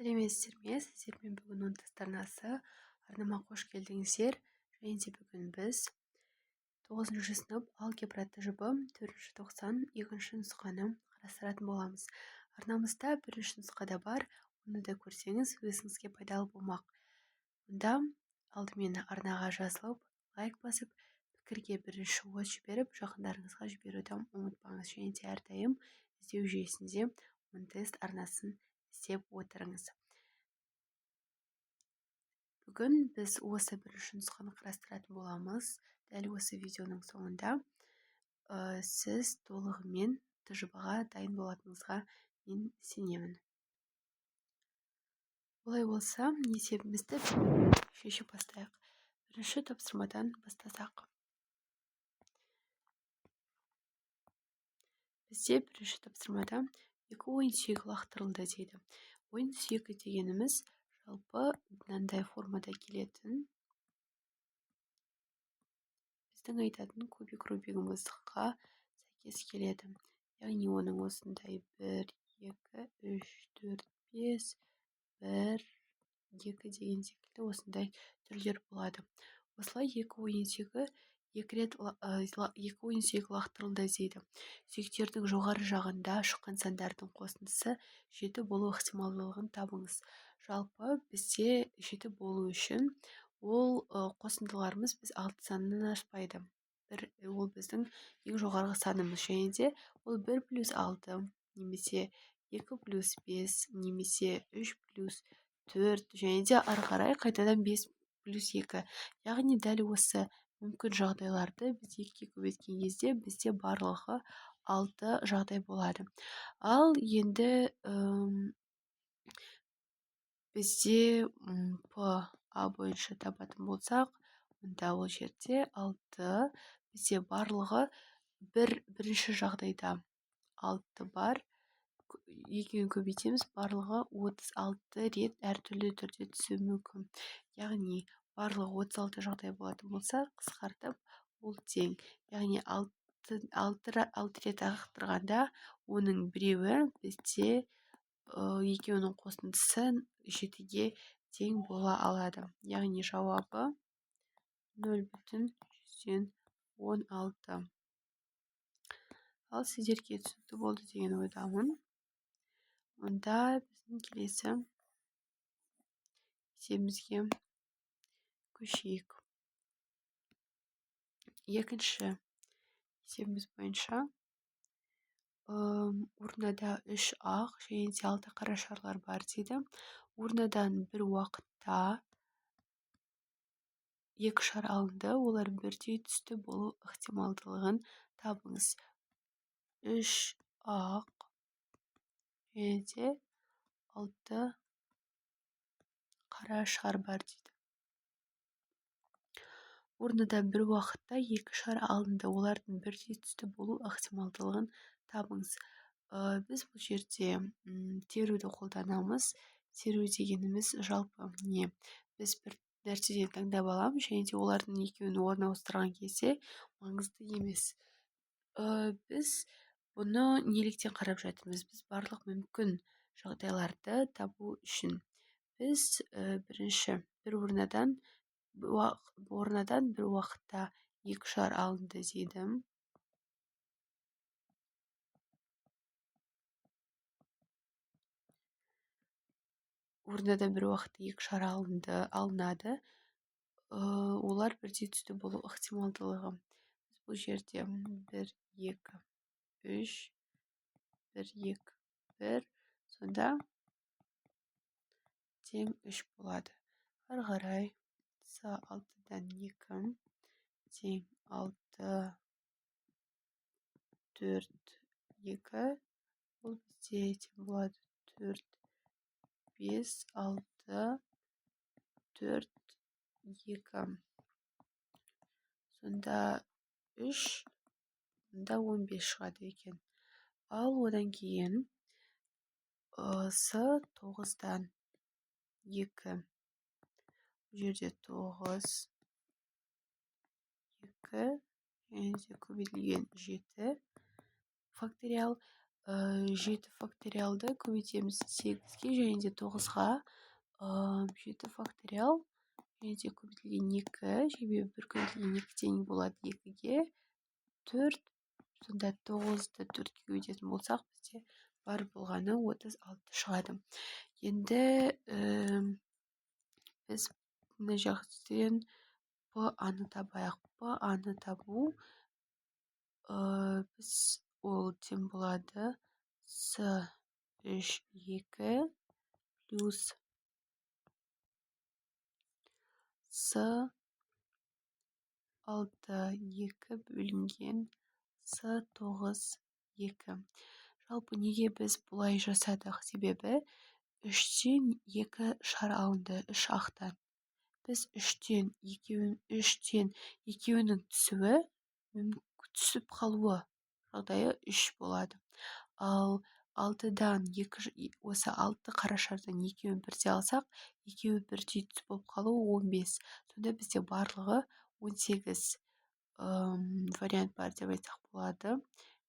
сәлеметсіздер ме? Сіздермен бүгін 10 тастарнасы арнама қош келдіңіздер. Және де бүгін біз 9 сынып алгебра тжб 4 тоқсан 2 нұсқаны қарастыратын боламыз. Арнамызда 1 нұсқада бар, оны да көрсеңіз өзіңізге пайдалы болмақ. Онда алдымен арнаға жазылып, лайк басып, пікірге бірінші от жіберіп, жақындарыңызға жіберуді ұмытпаңыз. Және де әрдайым іздеу жүйесінде тест арнасын іздеп отырыңыз. Бүгін біз осы 1 нұсқаны қарастыратын боламыз. Дәл осы видеоның соңында сіз толығымен тжб-ға дайын болатыныңызға мен сенемін. Олай болса, есебімізді шешіп бастайық. Бірінші тапсырмадан бастасақ. Бізде бірінші тапсырмада 2 ойын сүйегі лақтырылды дейді. Ойын сүйегі дегеніміз жалпы мынандай формада келетін, біздің айтатын кубик рубигімізға сәйкес келеді. Яғни оның осындай 1, 2, 3, 4, 5, 1, 2 деген секілді осындай түрлер болады. Осылай 2 ойын сүйегі лақтырылды дейді. Сүйектердің жоғары жағында шыққан сандардың қосындысы 7 болу ықтималдылығын табыңыз. Жалпы бізде 7 болу үшін ол қосындыларымыз біз 6 санынан аспайды. Ол біздің ең жоғарғы санымыз. Және де ол 1 плюс 6 немесе 2 плюс 5 немесе 3 плюс 4 және де ары қарай қайтадан 5 плюс 2. Яғни дәл осы мүмкін жағдайларды біз 2-ге көбейткен кезде бізде барлығы 6 жағдай болады. Ал енді бізде А бойынша табатын болсақ, онда ол жерде 6, бізде барлығы бірінші жағдайда 6 бар. 2-ге көбейтеміз, барлығы 36 рет әртүрлі түрде түсуі мүмкін. Яғни барлығы 36 жағдай болатын болса, қысқартып ол тең. Яғни 6 рет ақтырғанда оның біреуі бізде екеуінің қосындысы 7-ге тең бола алады. Яғни жауабы 0,16. Ал сіздерге түсінікті болды деген ойдамын. Онда біздің келесі есебімізге көшейік. Екінші есебіміз бойынша урнада 3 ақ және де 6 қара шарлар бар дейді. Урнадан бір уақытта 2 шар алынды, олар бірдей түсті болу ықтималдылығын табыңыз. 3 ақ және де 6 қара шар бар дейді. Урнада бір уақытта 2 шар алынды, олардың бірдей түсті болу ықтималдылығын табыңыз. Біз бұл жерде теруді қолданамыз. Теру дегеніміз жалпы не? Біз бір нәрседен таңдап аламыз, және де олардың екеуін орнына ауыстырған кезде маңызды емес. Біз бұны неліктен қарап жатырмыз? Біз барлық мүмкін жағдайларды табу үшін. Біз бірінші бір орнадан бір уақытта 2 шар алынды дейді. Орнадан бір уақытта 2 шар алынады. Олар бірдей түсті болу ықтималдылығы. Біз бұл жерде 1, 2, 3, 1, 2, 1, сонда тең 3 болады. Ары қарай 6-дан 2 тең 6, 4, 2, ол бізде тең болады 4, 5, 6, 4, 2. Сонда 3, онда 15 шығады екен. Ал одан кейін С9-дан 2. Бұл жерде 9, 2, және де көбейтілген 7 факториал. 7 факториалды көбейтеміз 8-ге және де 9-ға. 7 факториал және де көбейтілген 2 себебі 1 көбейтілген 2 тең болады 2-ге 4. Сонда 9-ды 4-ге көбейтетін болсақ, бізде бар болғаны 36 шығады. Енді біз мына жақтен п-аны табайық. П-аны табу біз ол тең болады с3 2 плюс с6 2 бөлінген с9 2. Жалпы неге біз бұлай жасадық? Себебі 3-тен 2 шар алынды 3 ақтан. Біз 3-тен екеуінің түсуі түсіп қалуы жағдайы 3 болады. Ал 6-дан осы 6 қара шардан екеуін бірдей алсақ, екеуі бірдей түс болып қалуы 15. Сонда бізде барлығы 18 вариант бар деп айтсақ болады.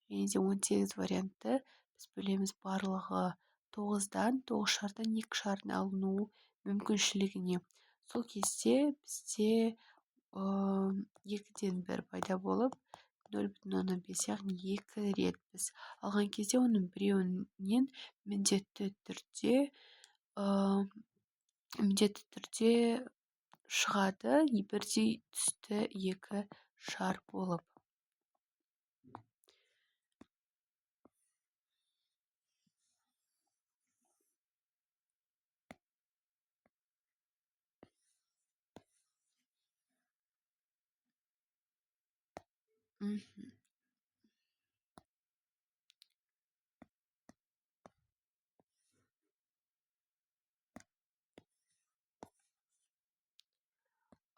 Және де 18 вариантты біз бөлеміз барлығы 9-дан 9 шардан 2 шардың алыну мүмкіншілігіне. Сол кезде бізде 2-ден 1 пайда болып 0,5 яғни 2 рет біз алған кезде оның біреуінен міндетті түрде шығады бірдей түсті 2 шар болып.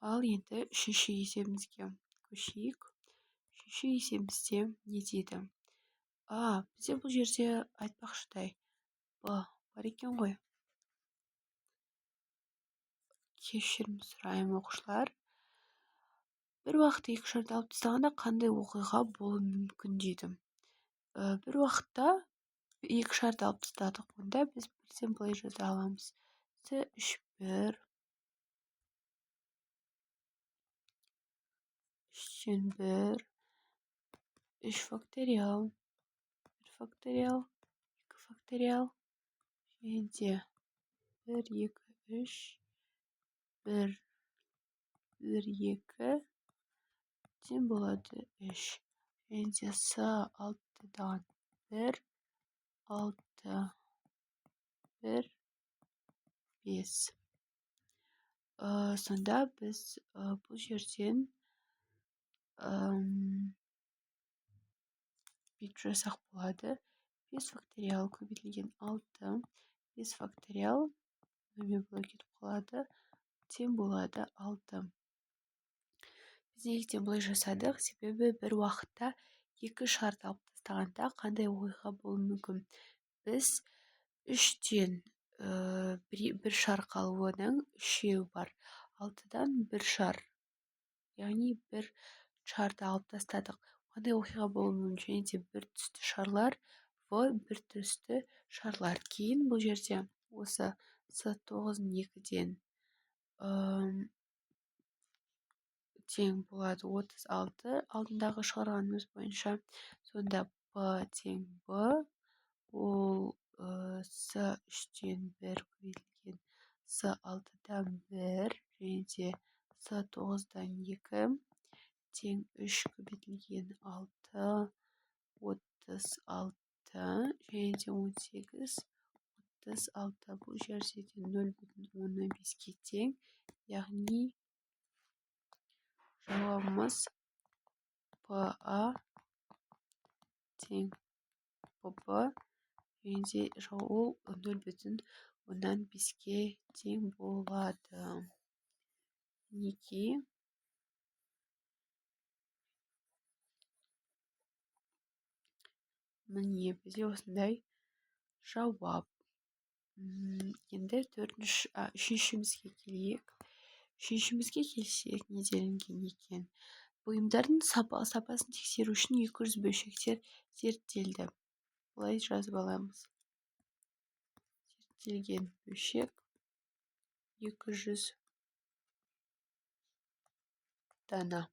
Ал енді үшінші есебімізге көшейік. Үшінші есебімізде не дейді? Бізде бұл жерде айтпақшыдай бар екен ғой. Кешірім сұраймын оқушылар. Бір уақытта 2 шарды алып тастағанда қандай оқиға болуы мүмкін дейді. Бір уақытта 2 шарды алып тастадық. Онда біз бірден былай жаза аламыз. с3 1 3-тен 1 3 факториал 1 факториал 2 факториал және де 1 2 3 1 1 2 тең болады 3 және де с6-дан 1 6 1 5. Сонда біз бұл жерден бүйтіп жазсақ болады. 5 факториал көбейтілген 6 5 факториал нөлмен былай кетіп қалады тең болады 6. Біз неліктен бұлай жасадық? Себебі бір уақытта 2 шарды алып тастағанда қандай оқиға болуы мүмкін? Біз 3-тен 1 шар қалуының 3-еуі бар. 6-дан 1 шар, яғни 1 шарды алып тастадық. Қандай оқиға болуы мүмкін? Және де бір түсті шарлар бір түсті шарлар. Кейін бұл жерде осы с9-ын 2-ден тең болады 36 алдындағы шығарғанымыз бойынша. Сонда p тең b ол с3-тен 1 көбейтілген с6-дан 1 және де с9-дан 2 тең 3 көбейтілген 6 36 және де 18 36. Бұл жерде 0,15-ге тең, яғни жауабымыз ПА тең ПБ және де ол 0,15-ге тең болады. Неге? Міне бізде осындай жауап. Енді үшіншімізге келейік. Үшіншімізге келсек, не делінген екен? Бұйымдардың сапасын тексеру үшін 200 бөлшектер зерттелді. былай жазып аламыз. Зерттелген бөлшек 200 дана.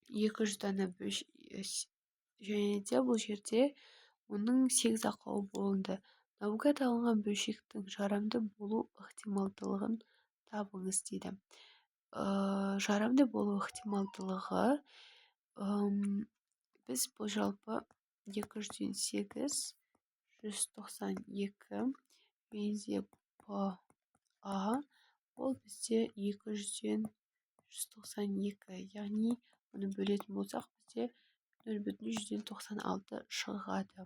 200 дана және де бұл жерде оның 8 ақауы болынды. Наугад алынған бөлшектің жарамды болу ықтималдылығын табыңыз дейді. Жарамды болу ықтималдылығы біз бұл жалпы 208 192 және ПА ол бізде 200-ден 192, яғни оны бөлетін болсақ бізде 0,196 шығады.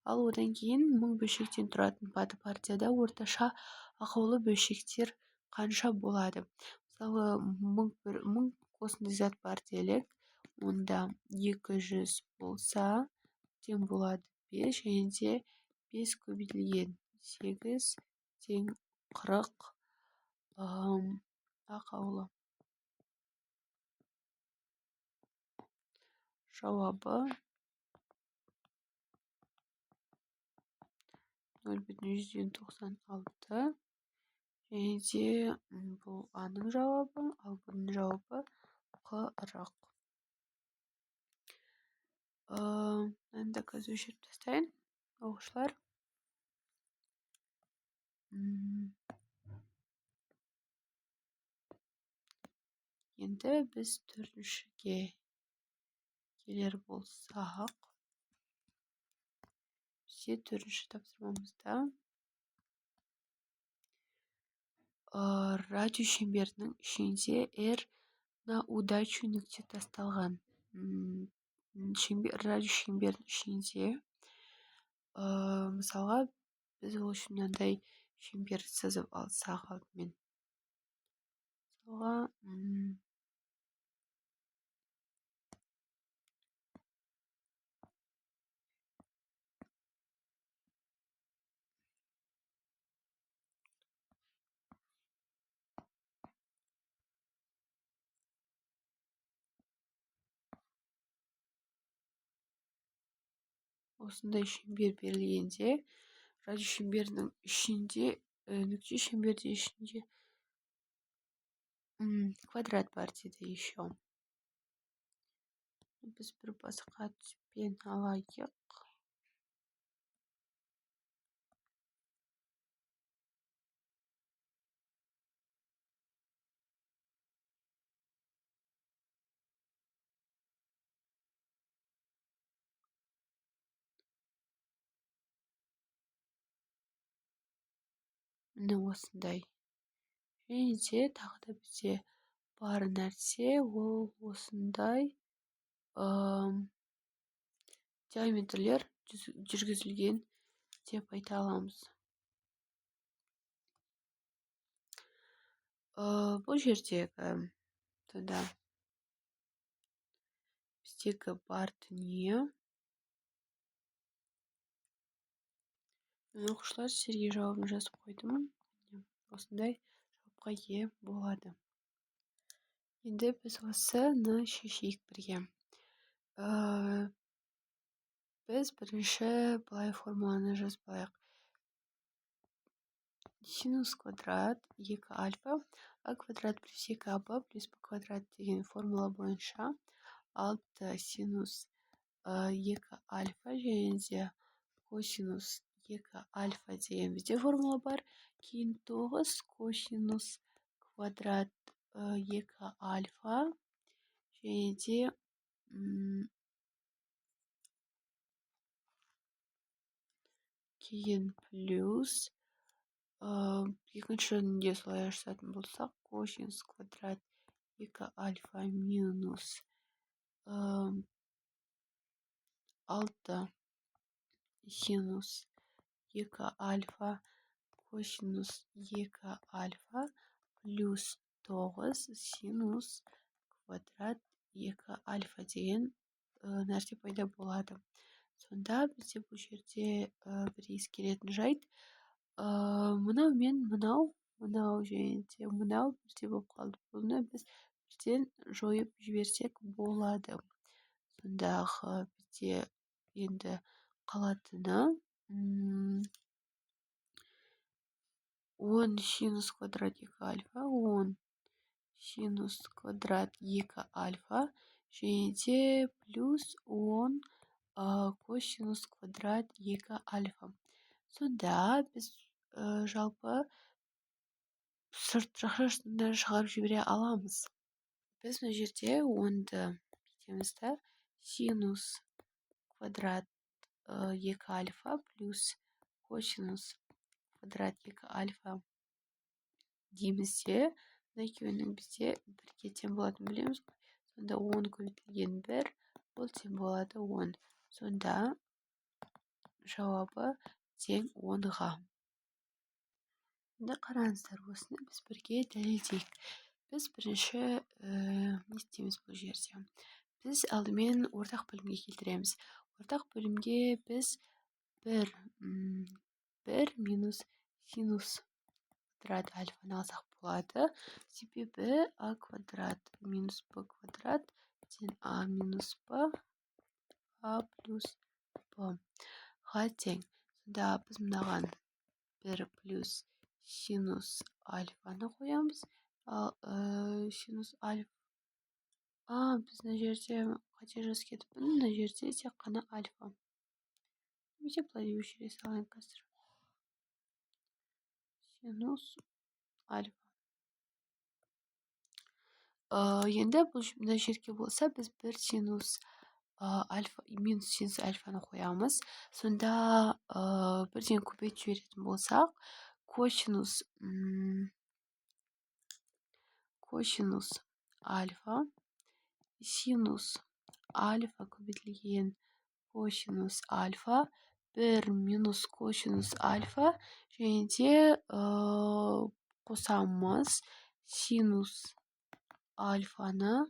Ал одан кейін 1000 бөлшектен тұратын партияда орташа ақаулы бөлшектер қанша болады? Мысалы 1000 қосынды зат бар делік, онда 200 болса тең болады 5 және де 5 көбейтілген 8 тең 40 ақаулы. Жауабы 0,196 және де бұл А-ның жауабы, ал бұның жауабы 40. Мынаны да қазір өшіріп тастайын, оқушылар. Енді біз төртіншіге келер болсақ, бізде төртінші тапсырмамызда радио шеңберінің ішінде R на удачу нүкте тасталған. Радио шеңберінің ішінде мысалға біз ол үшін мынандай шеңбер сызып алсақ алдымен. Мысалға осындай шеңбер берілгенде радио шеңберінің ішінде нүкте шеңберде ішінде квадрат бар дейді еще. Біз бір басқа түспен алайық. Міне осындай. Және де тағы да бізде бар нәрсе ол осындай диаметрлер жүргізілген деп айта аламыз. Бұл жердегі сонда біздегі бар дүние. Оқушылар сіздерге жауабын жазып қойдым. Осындай жауапқа ие болады. Енді біз осыны шешейік бірге. Біз бірінші былай формуланы жазып алайық. Синус квадрат 2 альфа, а квадрат плюс 2аб плюс б квадрат деген формула бойынша 6 синус 2 альфа және де косинус 2 альфа деген бізде формула бар. Кейін 9 косинус квадрат 2 альфа және де кейін плюс екінші жөнінде солай ашатын болсақ, косинус квадрат 2 альфа минус 6 синус 2 альфа косинус 2 альфа плюс 9 синус квадрат 2 альфа деген нәрсе пайда болады. Сонда бізде бұл жерде бір ескеретін жайт, мынау мен мынау және де мынау бірдей болып қалды. Бұны біз бірден жойып жіберсек болады. Сондағы бізде енді қалатыны 10 синус квадрат 2 альфа, 10 синус квадрат 2 альфа және де плюс 10 косинус квадрат 2 альфа. Сонда біз жалпы сырт жаққа шығарып жібере аламыз. Біз мына жерде 10-ды бүйтеміз да, синус квадрат 2 альфа плюс косинус квадрат 2 альфа дейміз де, мына екеуінің бізде бірге тең болатынын білеміз ғой. Сонда 10 көбейтілген 1, ол тең болады 10. Сонда жауабы тең 10-ға. Енді қараңыздар, осыны біз бірге дәлелдейік. Біз бірінші не істейміз бұл жерде? Біз алдымен ортақ бөлімге келтіреміз. Ортақ бөлімге біз 1 минус синус квадрат альфаны алсақ болады. Себебі а квадрат минус б квадрат тең а минус б, а плюс б ға тең. Сонда біз мынаған 1 плюс синус альфаны қоямыз. Ал синус альфа. Біз мына жерде қате жазып кетіппін. Мына жерде тек қана альфа. Немесе былай деп өшіре салайын қазір. Синус альфа. Енді бұл мына жерге болса, біз 1 синус альфа, минус синус альфаны қоямыз. Сонда бірден көбейтіп жіберетін болсақ, косинус альфа, синус альфа көбейтілген косинус альфа, 1 минус косинус альфа, және де қосамыз синус альфаны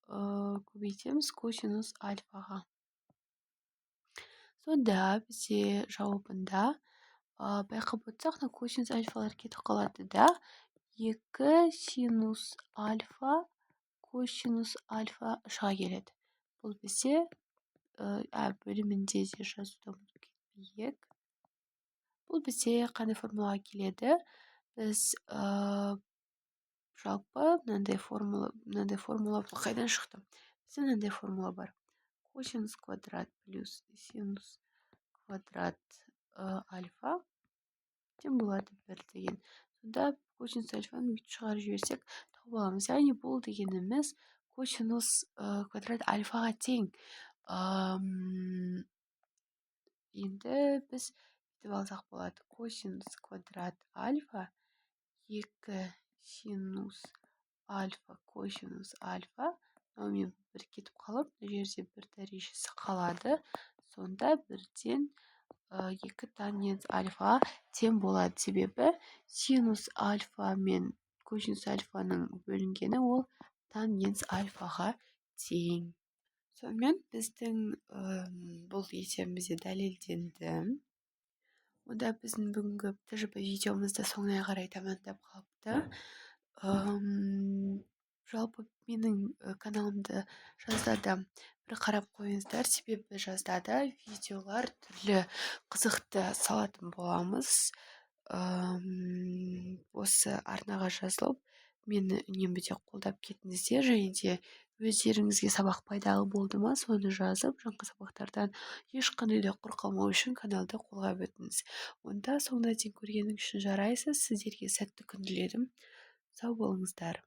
көбейтеміз косинус альфаға. Сонда бізде жауабында байқап отырсақ, косинус альфалар кетіп қалады да, 2 синус альфа косинус альфа шыға келеді. Бұл бізде бөлімінде де жазуды ұмытып кетпейік. Бұл бізде қандай формулаға келеді? Біз жалпы мынандай формула қайдан шықты? Бізде мынандай формула бар. Косинус квадрат плюс синус квадрат альфа тең болады 1 деген. Сонда косинус альфаны бүйтіп шығарып жіберсек тауып аламыз. Яғни бұл дегеніміз косинус квадрат альфаға тең. Енді біз бүйтіп алсақ болады. Косинус квадрат альфа 2 синус альфа косинус альфа. Мен бір кетіп қалып, мына жерде бір дәрежесі қалады. Сонда бірден 2 тангенс альфа тең болады. Себебі синус альфа мен косинус альфаның бөлінгені ол тангенс альфаға тең. Сонымен біздің бұл есебіміз де дәлелденді. Онда біздің бүгінгі тжб видеомызды соңына қарай тамамдап қалыпты. Жалпы менің каналымды жаздада бір қарап қойыңыздар, себебі жаздада видеолар түрлі қызықты салатын боламыз. Осы арнаға жазылып, мені үнемі де қолдап кетіңіздер, және де өздеріңізге сабақ пайдалы болды ма, соны жазып, жаңа сабақтардан ешқандай да құр қалмау үшін каналды қолдап өтіңіз. Онда соңына дейін көргенің үшін жарайсыз. Сіздерге сәтті күн тіледім. Сау болыңыздар.